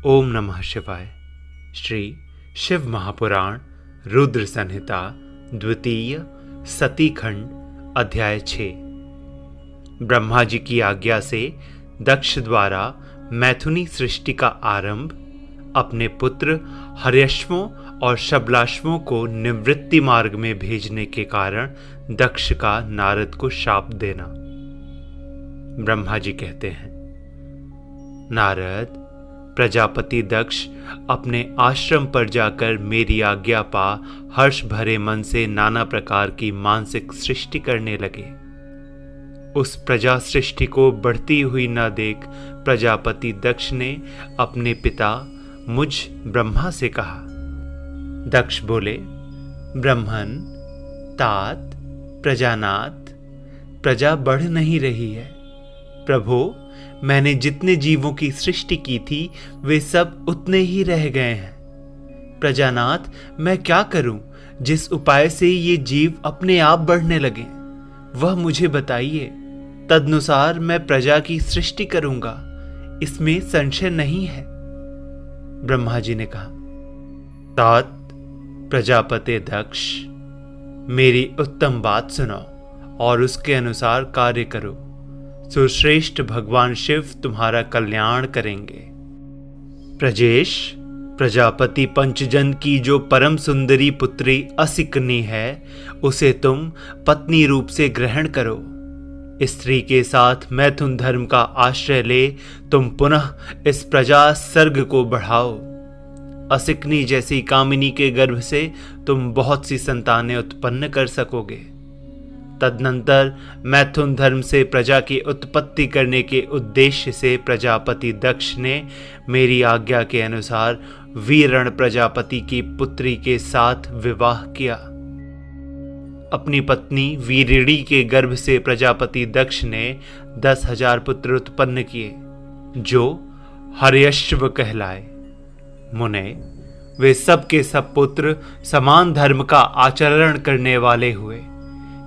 ओम नमः शिवाय। श्री शिव महापुराण रुद्र संहिता द्वितीय सती खंड अध्याय 6। ब्रह्मा जी की आज्ञा से दक्ष द्वारा मैथुनी सृष्टि का आरंभ, अपने पुत्र हर्यश्वों और शबलाश्वों को निवृत्ति मार्ग में भेजने के कारण दक्ष का नारद को शाप देना। ब्रह्मा जी कहते हैं, नारद, प्रजापति दक्ष अपने आश्रम पर जाकर मेरी आज्ञा पा हर्ष भरे मन से नाना प्रकार की मानसिक सृष्टि करने लगे। उस प्रजा सृष्टि को बढ़ती हुई न देख प्रजापति दक्ष ने अपने पिता मुझ ब्रह्मा से कहा। दक्ष बोले, ब्रह्मन, तात, प्रजानाथ, प्रजा बढ़ नहीं रही है। प्रभो, मैंने जितने जीवों की सृष्टि की थी वे सब उतने ही रह गए हैं। प्रजानाथ, मैं क्या करूं जिस उपाय से ये जीव अपने आप बढ़ने लगे, वह मुझे बताइए। तदनुसार मैं प्रजा की सृष्टि करूंगा, इसमें संशय नहीं है। ब्रह्मा जी ने कहा, तात, प्रजापति दक्ष, मेरी उत्तम बात सुनो और उसके अनुसार कार्य करो। सुश्रेष्ठ भगवान शिव तुम्हारा कल्याण करेंगे। प्रजेश, प्रजापति पंचजन की जो परम सुंदरी पुत्री असिकनी है, उसे तुम पत्नी रूप से ग्रहण करो। स्त्री के साथ मैथुन धर्म का आश्रय ले तुम पुनः इस प्रजा सर्ग को बढ़ाओ। असिकनी जैसी कामिनी के गर्भ से तुम बहुत सी संतानें उत्पन्न कर सकोगे। तदनंतर मैथुन धर्म से प्रजा की उत्पत्ति करने के उद्देश्य से प्रजापति दक्ष ने मेरी आज्ञा के अनुसार वीरण प्रजापति की पुत्री के साथ विवाह किया। अपनी पत्नी वीरिणी के गर्भ से प्रजापति दक्ष ने 10,000 पुत्र उत्पन्न किए, जो हर्यश्व कहलाए। मुने, वे सब के सब पुत्र समान धर्म का आचरण करने वाले हुए।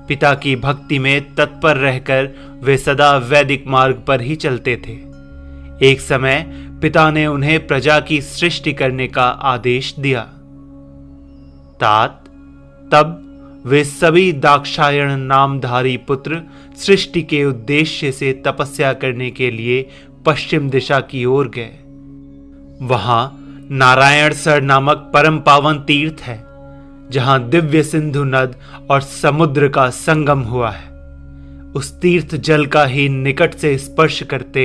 पिता की भक्ति में तत्पर रहकर वे सदा वैदिक मार्ग पर ही चलते थे। एक समय पिता ने उन्हें प्रजा की सृष्टि करने का आदेश दिया। तात, तब वे सभी दाक्षायण नामधारी पुत्र सृष्टि के उद्देश्य से तपस्या करने के लिए पश्चिम दिशा की ओर गए। वहां नारायण सर नामक परम पावन तीर्थ है, जहां दिव्य सिंधु नद और समुद्र का संगम हुआ है। उस तीर्थ जल का ही निकट से स्पर्श करते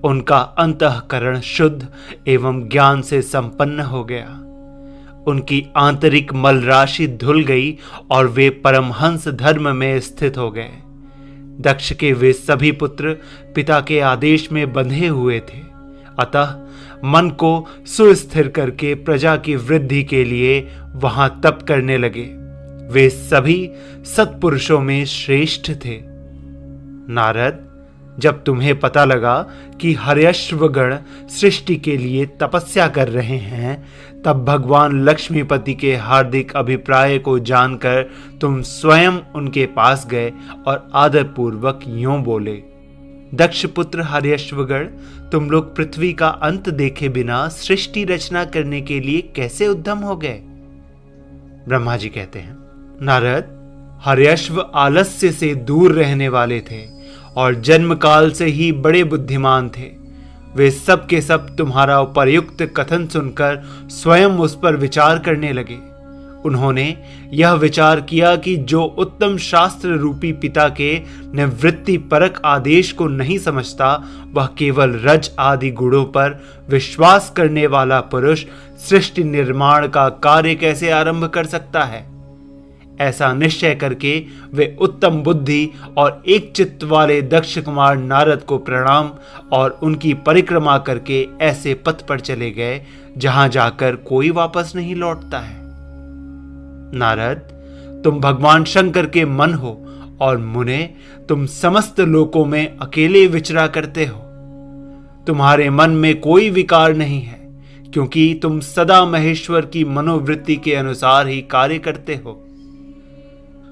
उनका अंतःकरण शुद्ध एवं ज्ञान से संपन्न हो गया। उनकी आंतरिक मल राशि धुल गई और वे परमहंस धर्म में स्थित हो गए। दक्ष के वे सभी पुत्र पिता के आदेश में बंधे हुए थे, अतः मन को सुस्थिर करके प्रजा की वृद्धि के लिए वहां तप करने लगे। वे सभी सत्पुरुषों में श्रेष्ठ थे। नारद, जब तुम्हें पता लगा कि हर्यश्वगण सृष्टि के लिए तपस्या कर रहे हैं, तब भगवान लक्ष्मीपति के हार्दिक अभिप्राय को जानकर तुम स्वयं उनके पास गए और आदरपूर्वक यूं बोले, दक्ष पुत्र हर्यश्वगण, तुम लोग पृथ्वी का अंत देखे बिना सृष्टि रचना करने के लिए कैसे उद्यम हो गए? ब्रह्मा जी कहते हैं, नारद, हर्यश्व आलस्य से दूर रहने वाले थे और जन्म काल से ही बड़े बुद्धिमान थे। वे सब के सब तुम्हारा उपर्युक्त कथन सुनकर स्वयं उस पर विचार करने लगे। उन्होंने यह विचार किया कि जो उत्तम शास्त्र रूपी पिता के निवृत्ति परक आदेश को नहीं समझता, वह केवल रज आदि गुणों पर विश्वास करने वाला पुरुष सृष्टि निर्माण का कार्य कैसे आरंभ कर सकता है। ऐसा निश्चय करके वे उत्तम बुद्धि और एक चित्त वाले दक्ष कुमार नारद को प्रणाम और उनकी परिक्रमा करके ऐसे पथ पर चले गए जहां जाकर कोई वापस नहीं लौटता है। नारद, तुम भगवान शंकर के मन हो और मुने, तुम समस्त लोकों में अकेले विचरा करते हो। तुम्हारे मन में कोई विकार नहीं है, क्योंकि तुम सदा महेश्वर की मनोवृत्ति के अनुसार ही कार्य करते हो।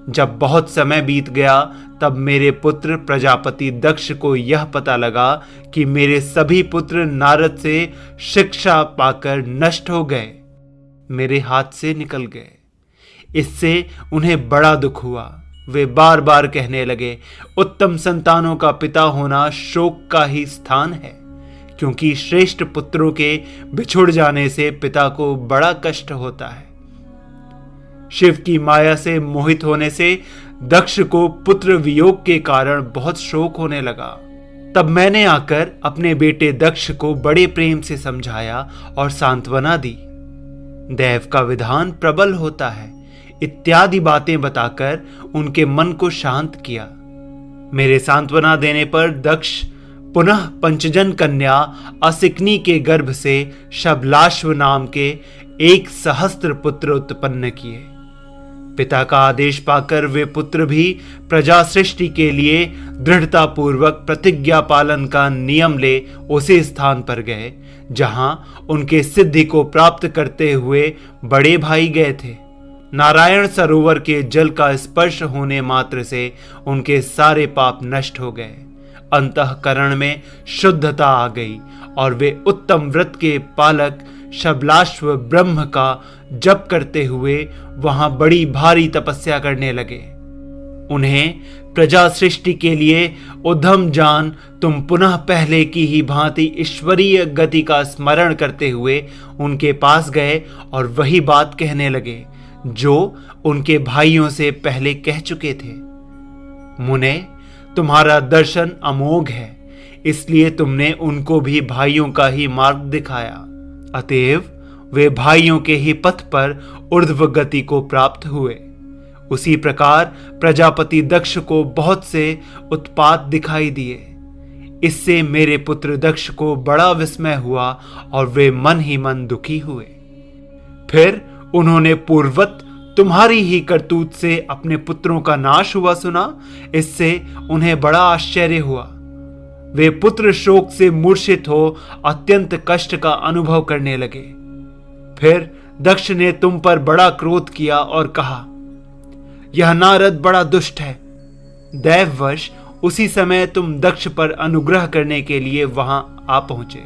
जब बहुत समय बीत गया तब मेरे पुत्र प्रजापति दक्ष को यह पता लगा कि मेरे सभी पुत्र नारद से शिक्षा पाकर नष्ट हो गए, मेरे हाथ से निकल गए। इससे उन्हें बड़ा दुख हुआ। वे बार बार कहने लगे, उत्तम संतानों का पिता होना शोक का ही स्थान है, क्योंकि श्रेष्ठ पुत्रों के बिछुड़ जाने से पिता को बड़ा कष्ट होता है। शिव की माया से मोहित होने से दक्ष को पुत्र वियोग के कारण बहुत शोक होने लगा। तब मैंने आकर अपने बेटे दक्ष को बड़े प्रेम से समझाया और सांत्वना दी। दैव का विधान प्रबल होता है इत्यादि बातें बताकर उनके मन को शांत किया। मेरे सांत्वना देने पर दक्ष पुनः पंचजन कन्या असिकनी के गर्भ से शबलाश्व नाम के 1 सहस्त्र पुत्र उत्पन्न किए। पिता का आदेश पाकर वे पुत्र भी प्रजा सृष्टि के लिए दृढ़ता पूर्वक प्रतिज्ञा पालन का नियम ले उसी स्थान पर गए जहां उनके सिद्धि को प्राप्त करते हुए बड़े भाई गए थे। नारायण सरोवर के जल का स्पर्श होने मात्र से उनके सारे पाप नष्ट हो गए, अंतःकरण में शुद्धता आ गई और वे उत्तम व्रत के पालक शबलाश्व ब्रह्म का जप करते हुए वहां बड़ी भारी तपस्या करने लगे। उन्हें प्रजा सृष्टि के लिए उद्यम जान तुम पुनः पहले की ही भांति ईश्वरीय गति का स्मरण करते हुए उनके पास गए और वही बात कहने लगे जो उनके भाइयों से पहले कह चुके थे। मुने, तुम्हारा दर्शन अमोघ है, इसलिए तुमने उनको भी भाइयों का ही मार्ग दिखाया। अतएव वे भाइयों के ही पथ पर ऊर्ध्व गति को प्राप्त हुए। उसी प्रकार प्रजापति दक्ष को बहुत से उत्पात दिखाई दिए। इससे मेरे पुत्र दक्ष को बड़ा विस्मय हुआ और वे मन ही मन दुखी हुए। फिर उन्होंने पूर्वत तुम्हारी ही करतूत से अपने पुत्रों का नाश हुआ सुना। इससे उन्हें बड़ा आश्चर्य हुआ। वे पुत्र शोक से मूर्छित हो अत्यंत कष्ट का अनुभव करने लगे। फिर दक्ष ने तुम पर बड़ा क्रोध किया और कहा, यह नारद बड़ा दुष्ट है। दैववश उसी समय तुम दक्ष पर अनुग्रह करने के लिए वहां आ पहुंचे।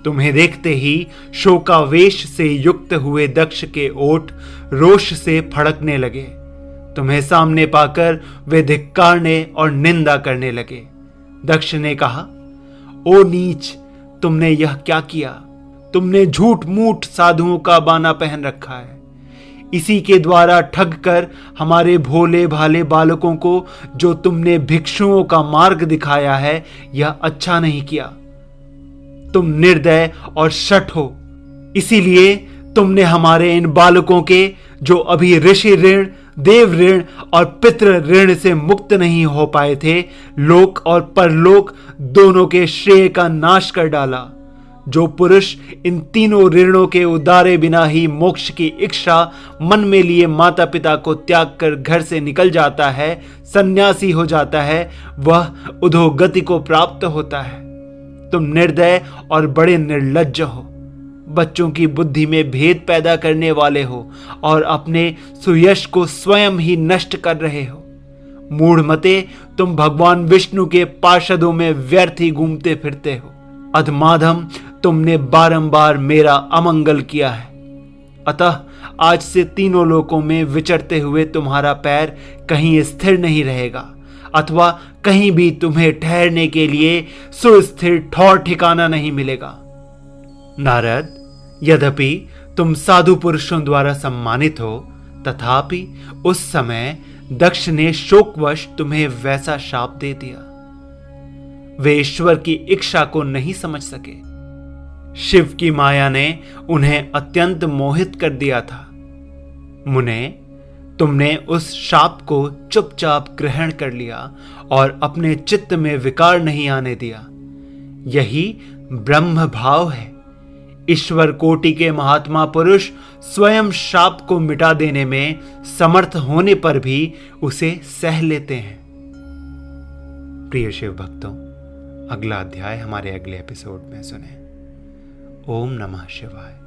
तुम्हें देखते ही शोकावेश से युक्त हुए दक्ष के ओठ रोष से फड़कने लगे। तुम्हें सामने पाकर वे धिक्कारने और निंदा करने लगे। दक्ष ने कहा, ओ नीच, तुमने यह क्या किया? तुमने झूठ मूठ साधुओं का बाना पहन रखा है। इसी के द्वारा ठग कर हमारे भोले भाले बालकों को जो तुमने भिक्षुओं का मार्ग दिखाया है, यह अच्छा नहीं किया। तुम निर्दय और शठ हो, इसीलिए तुमने हमारे इन बालकों के जो अभी ऋषि ऋण, देव ऋण और पितृ ऋण से मुक्त नहीं हो पाए थे, लोक और परलोक दोनों के श्रेय का नाश कर डाला। जो पुरुष इन तीनों ऋणों के उदारे बिना ही मोक्ष की इच्छा मन में लिए माता पिता को त्याग कर घर से निकल जाता है, सन्यासी हो जाता है, वह उधोगति को प्राप्त होता है। तुम निर्दय और बड़े निर्लज्ज हो, बच्चों की बुद्धि में भेद पैदा करने वाले हो और अपने सुयश को स्वयं ही नष्ट कर रहे हो। मूढ़मते, तुम भगवान विष्णु के पार्षदों में व्यर्थ ही घूमते फिरते हो। अधमाधम, तुमने बारंबार मेरा अमंगल किया है। अतः आज से तीनों लोकों में विचरते हुए तुम्हारा पैर कहीं स्थिर नहीं रहेगा, अथवा कहीं भी तुम्हें ठहरने के लिए सुस्थिर ठौर ठिकाना नहीं मिलेगा। नारद, यद्यपि तुम साधु पुरुषों द्वारा सम्मानित हो, तथापि उस समय दक्ष ने शोकवश तुम्हें वैसा शाप दे दिया। वे ईश्वर की इच्छा को नहीं समझ सके। शिव की माया ने उन्हें अत्यंत मोहित कर दिया था। मुने, तुमने उस शाप को चुपचाप ग्रहण कर लिया और अपने चित्त में विकार नहीं आने दिया। यही ब्रह्म भाव है। ईश्वर कोटि के महात्मा पुरुष स्वयं शाप को मिटा देने में समर्थ होने पर भी उसे सह लेते हैं। प्रिय शिव भक्तों, अगला अध्याय हमारे अगले एपिसोड में सुने। ओम नमः शिवाय।